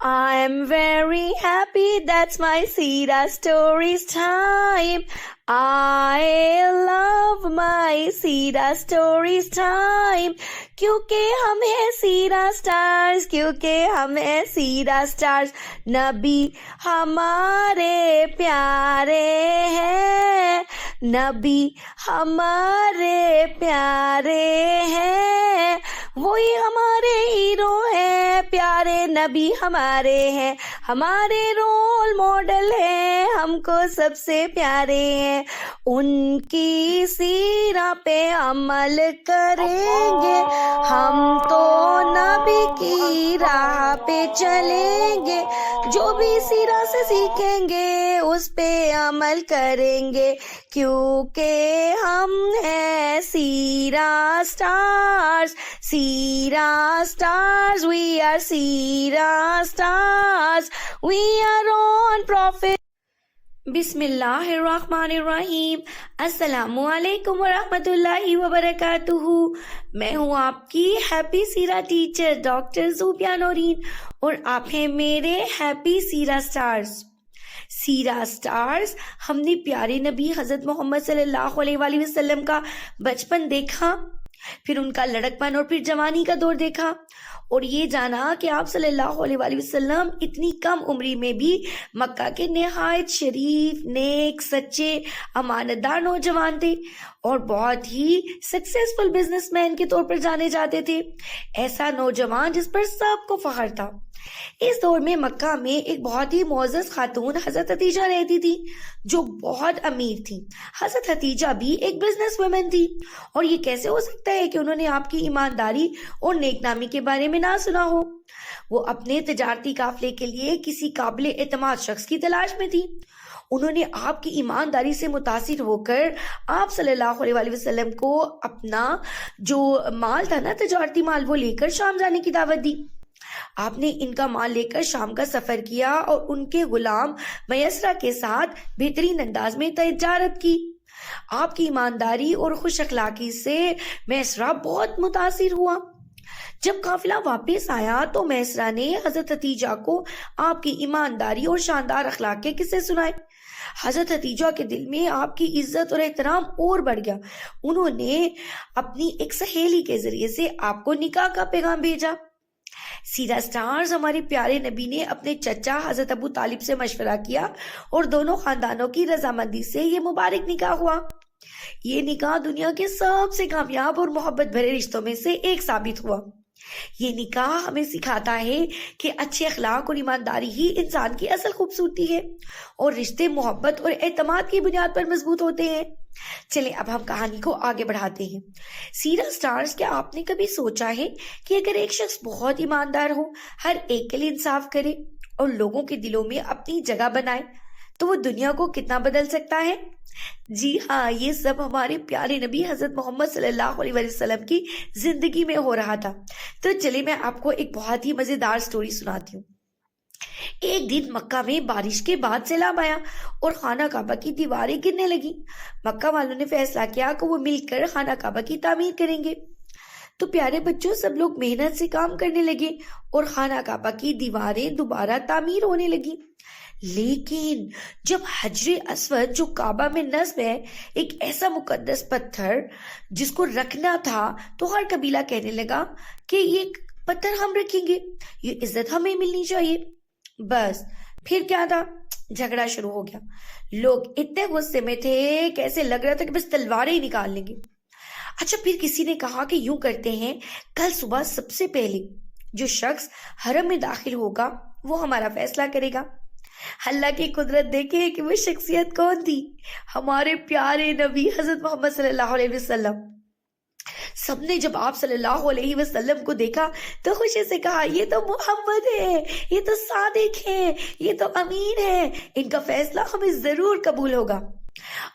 I'm very happy, that's my Sira Stories time. I love my Sira Stories time. क्योंकि हम हैं सीरा stars, क्योंकि हम हैं सीरा स्टार्स. नबी हमारे प्यारे हैं, नबी हमारे प्यारे हैं, वही हमारे हीरो हैं, प्यारे नबी हमारे हैं, हमारे रोल मॉडल हैं, हमको सबसे प्यारे हैं. उनकी सीरा पे अमल करेंगे, हम तो नबी की राह पे चलेंगे, जो भी सीरा से सीखेंगे उस पे अमल करेंगे, क्योंकि हम हैं सीरा stars. Sira stars, we are Sira stars, we are on Prophet. बिस्मिल्लाहिर्रहमानिर्रहीम. अस्सलामु अलैकुम वरहमतुल्लाहि वबरकातुहू. मैं हूँ आपकी हैप्पी सीरा टीचर डॉक्टर ज़ूबिया नौरीन और आप हैं मेरे हैप्पी सीरा स्टार्स. सीरा स्टार्स, हमने प्यारे नबी हजरत मोहम्मद सल्लल्लाहु अलैहि वसल्लम का बचपन देखा, फिर उनका लड़कपन और फिर जवानी का दौर देखा और ये जाना कि आप सल्लल्लाहु अलैहि वसल्लम इतनी कम उम्री में भी मक्का के निहायत शरीफ, नेक, सच्चे, अमानतदार नौजवान थे और बहुत ही सक्सेसफुल बिजनेसमैन के तौर पर जाने जाते थे. ऐसा नौजवान जिस पर सबको फख्र था. इस दौर में मक्का में एक बहुत ही मोअज़्ज़ज़ खातून हजरत हतीजा रहती थी जो बहुत अमीर थी. हजरत हतीजा भी एक बिजनेस वुमन थी और ये कैसे हो सकता है कि उन्होंने आपकी ईमानदारी और नेकनामी के बारे में ना सुना हो. वो अपने तिजारती काफले के लिए किसी काबिल एतमाद शख्स की तलाश में थी. उन्होंने आपकी ईमानदारी से मुतासिर होकर आप सल्लल्लाहु अलैहि वसल्लम को अपना जो माल था ना, तिजारती माल, वो लेकर शाम जाने की दावत दी. आपने इनका माल लेकर शाम का सफर किया और उनके गुलाम मयसरा के साथ बेहतरीन अंदाज में तिजारत की. आपकी ईमानदारी और खुश अखलाकी से मयसरा बहुत मुतासिर हुआ. जब काफिला वापस आया तो मयसरा ने हजरत हतीजा को आपकी ईमानदारी और शानदार अखलाक के किस्से सुनाए. हजरत हतीजा के दिल में आपकी इज्जत और एहतराम और बढ़ गया. उन्होंने अपनी एक सहेली के जरिए से आपको निकाह का पैगाम भेजा. सीरा स्टार्स, हमारे प्यारे नबी ने अपने चचा हजरत अबू तालिब से मशवरा किया और दोनों खानदानों की रजामंदी से ये मुबारक निकाह हुआ. ये निकाह दुनिया के सबसे कामयाब और मोहब्बत भरे रिश्तों में से एक साबित हुआ. ये निकाह हमें सिखाता है कि अच्छे अखलाक और ईमानदारी ही इंसान की असल खूबसूरती है और रिश्ते मोहब्बत और एतमाद की बुनियाद पर मजबूत होते हैं. चलें अब हम कहानी को आगे बढ़ाते हैं. सीरा स्टार्स, क्या आपने कभी सोचा है कि अगर एक शख्स बहुत ईमानदार हो, हर एक के लिए इंसाफ करे और लोगों के दिलों में अपनी जगह बनाए, तो वो दुनिया को कितना बदल सकता है? जी हाँ, ये सब हमारे प्यारे नबी हजरत मोहम्मद सल्लल्लाहु अलैहि वसल्लम की जिंदगी में हो रहा था. तो चलिए मैं आपको एक बहुत ही मजेदार स्टोरी सुनाती हूँ. एक दिन मक्का में बारिश के बाद सैलाब आया और खाना काबा की दीवारें गिरने लगी. मक्का वालों ने फैसला किया कि वो मिलकर खाना काबा की तामीर करेंगे. तो प्यारे बच्चों, सब लोग मेहनत से काम करने लगे और खाना काबा की दीवारें दोबारा तामीर होने लगी. लेकिन जब हजरे अस्वद, जो काबा में नस्ब है, एक ऐसा मुकद्दस पत्थर जिसको रखना था, तो हर कबीला कहने लगा कि ये पत्थर हम रखेंगे, ये इज्जत हमें मिलनी चाहिए. बस फिर क्या था, झगड़ा शुरू हो गया. लोग इतने गुस्से में थे कि ऐसे लग रहा था कि बस तलवारें ही निकाल लेंगे. अच्छा, फिर किसी ने कहा कि यूं करते हैं, कल सुबह सबसे पहले जो शख्स हरम में दाखिल होगा वो हमारा फैसला करेगा. अल्लाह की कुदरत देखे कि वो शख्सियत कौन थी, हमारे प्यारे नबी हजरत मोहम्मद सल्लल्लाहु अलैहि वसल्लम. सबने जब आप सल्लल्लाहु अलैहि वसल्लम को देखा तो खुशी से कहा, ये तो मोहम्मद है, ये तो सादिक है, ये तो अमीन है, इनका फैसला हमें जरूर कबूल होगा.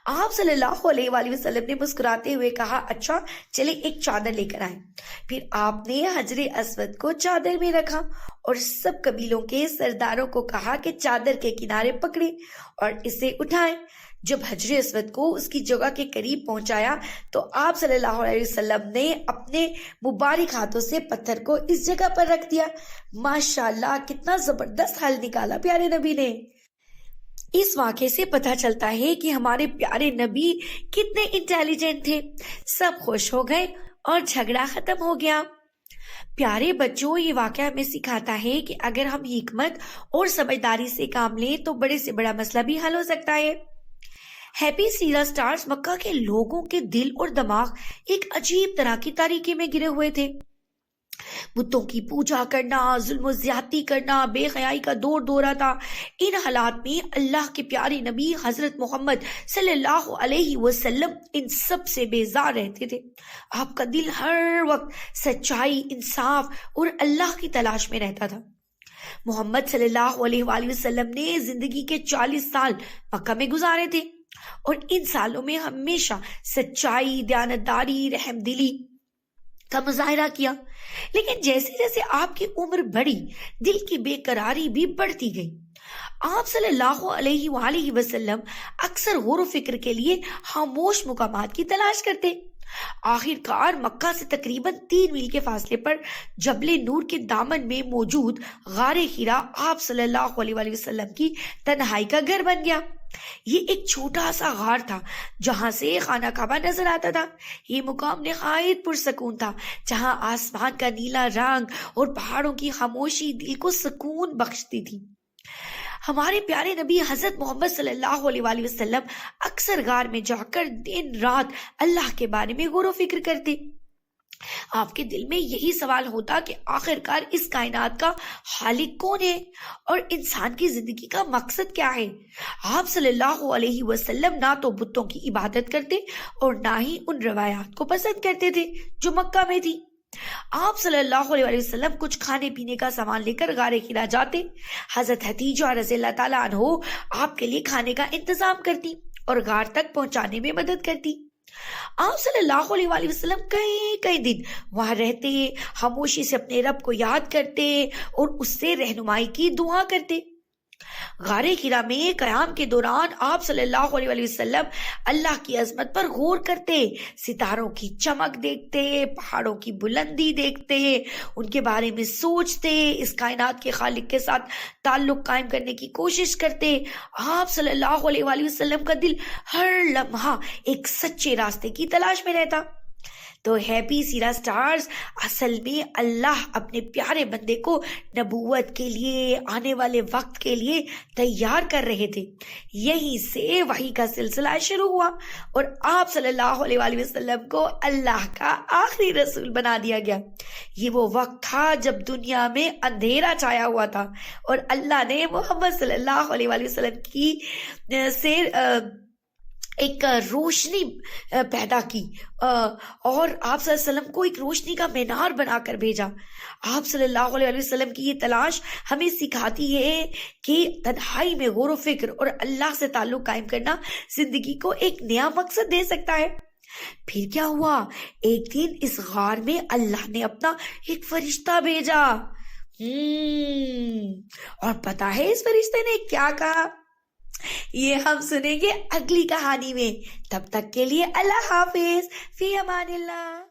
आप सल्लल्लाहु अलैहि वसल्लम ने मुस्कुराते हुए कहा, अच्छा चले एक चादर लेकर आए. फिर आपने हजरे अस्वद को चादर में रखा और सब कबीलों के सरदारों को कहा कि चादर के किनारे पकड़े और इसे उठाएं. جب حجر اسود کو اس کی جگہ کے قریب پہنچایا تو آپ صلی اللہ علیہ وسلم نے اپنے مبارک ہاتھوں سے پتھر کو اس جگہ پر رکھ دیا۔ ماشاءاللہ کتنا زبردست حل نکالا پیارے نبی نے۔ اس واقعے سے پتہ چلتا ہے کہ ہمارے پیارے نبی کتنے انٹیلیجنٹ تھے۔ سب خوش ہو گئے اور جھگڑا ختم ہو گیا۔ پیارے بچوں، یہ واقعہ ہمیں سکھاتا ہے کہ اگر ہم حکمت اور سمجھداری سے کام لیں تو بڑے سے بڑا مسئلہ بھی حل ہو سکتا ہے۔ ہیپی سیرا سٹارز مکہ کے لوگوں کے دل اور دماغ ایک عجیب طرح کی تاریکی میں گرے ہوئے تھے۔ بتوں کی پوجا کرنا، ظلم و زیادتی کرنا، بے حیائی کا دور دورہ تھا۔ ان حالات میں اللہ کے پیارے نبی حضرت محمد صلی اللہ علیہ وسلم ان سب سے بیزار رہتے تھے۔ آپ کا دل ہر وقت سچائی، انصاف اور اللہ کی تلاش میں رہتا تھا۔ محمد صلی اللہ علیہ وآلہ وسلم نے زندگی کے 40 سال مکہ میں گزارے تھے اور ان سالوں میں ہمیشہ سچائی، دیانتداری، رحم دلی کا مظاہرہ کیا، لیکن جیسے جیسے آپ کی عمر بڑھی دل کی بے قراری بھی بڑھتی گئی۔ آپ صلی اللہ علیہ وآلہ وسلم اکثر غور و فکر کے لیے خاموش مقامات کی تلاش کرتے۔ آخر کار مکہ سے تقریباً 3 میل کے فاصلے پر جبل نور کے دامن میں موجود غار حرا آپ صلی اللہ علیہ وآلہ وسلم کی تنہائی کا گھر بن گیا۔ یہ ایک چھوٹا سا غار تھا جہاں سے خانہ کعبہ نظر آتا تھا۔ یہ مقام نہایت پرسکون تھا، جہاں آسمان کا نیلا رنگ اور پہاڑوں کی خاموشی دل کو سکون بخشتی تھی۔ ہمارے پیارے نبی حضرت محمد صلی اللہ علیہ وآلہ وسلم اکثر غار میں جا کر دن رات اللہ کے بارے میں غور و فکر کرتے۔ آپ کے دل میں یہی سوال ہوتا کہ آخر کار اس کائنات کا خالق کون ہے اور انسان کی زندگی کا مقصد کیا ہے۔ آپ صلی اللہ علیہ وسلم نہ تو بتوں کی عبادت کرتے اور نہ ہی ان روایات کو پسند کرتے تھے جو مکہ میں تھی۔ آپ صلی اللہ علیہ وسلم کچھ کھانے پینے کا سامان لے کر غار حرا جاتے۔ حضرت حتیجہ رضی اللہ تعالیٰ عنہ آپ کے لیے کھانے کا انتظام کرتی اور غار تک پہنچانے میں مدد کرتی۔ آپ صلی اللہ علیہ وآلہ وسلم کئی دن وہاں رہتے، خاموشی سے اپنے رب کو یاد کرتے اور اس سے رہنمائی کی دعا کرتے۔ غار حرا میں قیام کے دوران آپ صلی اللہ علیہ وآلہ وسلم اللہ کی عظمت پر غور کرتے، ستاروں کی چمک دیکھتے، پہاڑوں کی بلندی دیکھتے، ان کے بارے میں سوچتے، اس کائنات کے خالق کے ساتھ تعلق قائم کرنے کی کوشش کرتے۔ آپ صلی اللہ علیہ وآلہ وسلم کا دل ہر لمحہ ایک سچے راستے کی تلاش میں رہتا۔ تو ہیپی سیرا سٹارز اصل میں اللہ اپنے پیارے بندے کو نبوت کے لیے، آنے والے وقت کے لیے تیار کر رہے تھے۔ یہیں سے وحی کا سلسلہ شروع ہوا اور آپ صلی اللہ علیہ وآلہ وسلم کو اللہ کا آخری رسول بنا دیا گیا۔ یہ وہ وقت تھا جب دنیا میں اندھیرا چھایا ہوا تھا اور اللہ نے محمد صلی اللہ علیہ وآلہ وسلم کی سے ایک روشنی پیدا کی اور آپ صلی اللہ علیہ وسلم کو ایک روشنی کا مینار بنا کر بھیجا۔ آپ صلی اللہ علیہ وسلم کی یہ تلاش ہمیں سکھاتی ہے کہ تنہائی میں غور و فکر اور اللہ سے تعلق قائم کرنا زندگی کو ایک نیا مقصد دے سکتا ہے۔ پھر کیا ہوا؟ ایک دن اس غار میں اللہ نے اپنا ایک فرشتہ بھیجا، اور پتہ ہے اس فرشتے نے کیا کہا؟ یہ ہم سنیں گے اگلی کہانی میں۔ تب تک کے لیے اللہ حافظ، فی امان اللہ۔